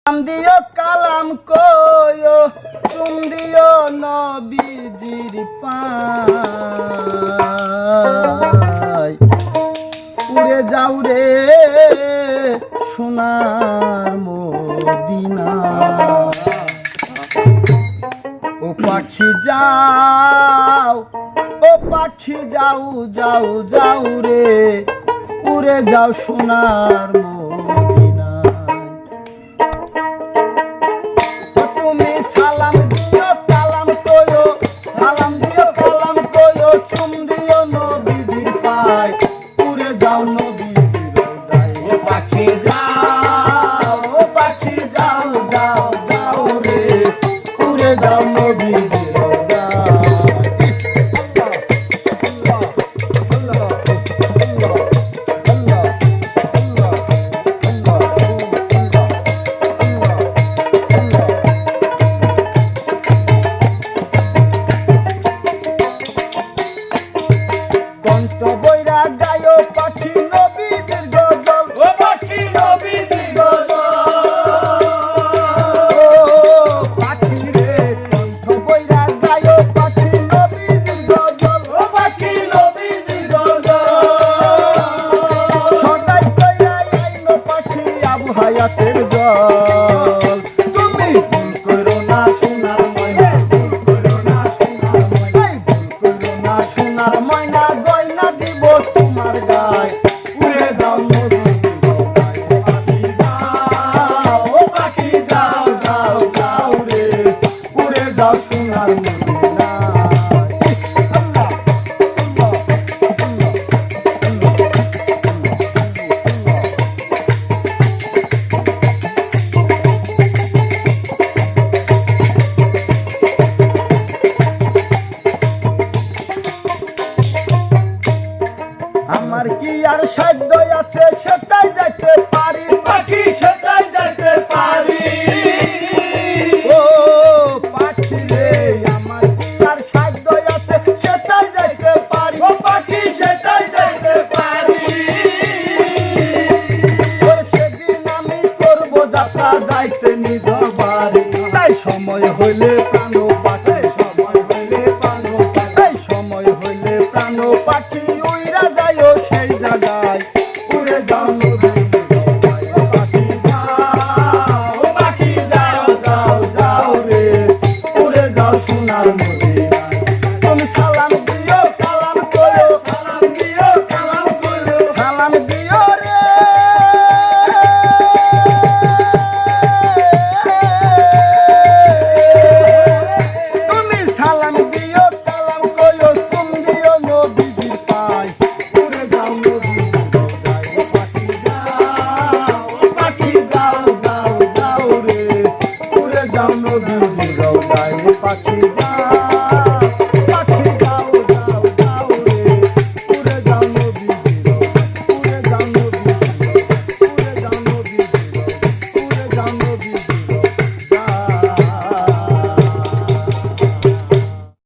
দিও কালাম কয়ো চুম দিও নবীজির পায় উড়ে যাও রে সোনার মদিনা ও পাখি যাও ও পাখি যাও যাও যাও রে উড়ে যাও সোনার মদিনা তুমি সালাম দিও কালাম কয়ো সালাম দিও কালাম কয়ো চুম দিও নবীজির পায় উড়ে যাও নবীজির রোজায় ও পাখি যাও ও পাখি যাও যাও যাও রে উড়ে যাও নবীজির রোজায় কণ্ঠ বইরা গায়ো পাখি নবীজির গজল ও পাখি নবীজির গজল ও পাখি রে কণ্ঠ বইরা গায়ো পাখি নবীজির গজল ও পাখি নবীজির গজল সদাই কইরা আইনো পাখি আবু হায়াতের জল তুমি ভুল করো না সোনার ময়না ভুল করো না সোনার ময়না ভুল করো না সোনার ময়না গয়না দিব তোমার গায় উড়ে যাও নবীজির রোজায় ও পাখি যাও যাও যাও রে উড়ে যাও সোনার মদিনা আল্লাহ আল্লাহ আমার কি আর সাধ্য আছে সেটাই যাইতে পারি পাখি সেটাই যাইতে পারি ও পাখি রে আমার কি আর সাধ্য আছে সেটাই যাইতে পারি ও পাখি সেটাই যাইতে পারি ওই সেদিন আমি করব যাত্রা যাইতে নিজ বাড়ি তাই সময় হইলে প্রাণ পাখি সময় হইলে প্রাণ পাখি সময় হইলে প্রাণ পাখি উইরা যাইও সেই জায়গায় উড়ে যাও নবীজির রোজায় ও পাখি যাও যাও যাও রে উড়ে যাও সোনার মদিনায় তুমি সালাম দিও কালাম কয়ো সালাম দিও কালাম কয়ো সালাম দিও রে তুমি সালাম দিও কালাম কয়ো চুম দিও নবীজির পায় উড়ে যাও নবীজির রোজায় ও পাখি যাও যাও যাও রে উড়ে যাও নবীজির রোজায় পাখি যাও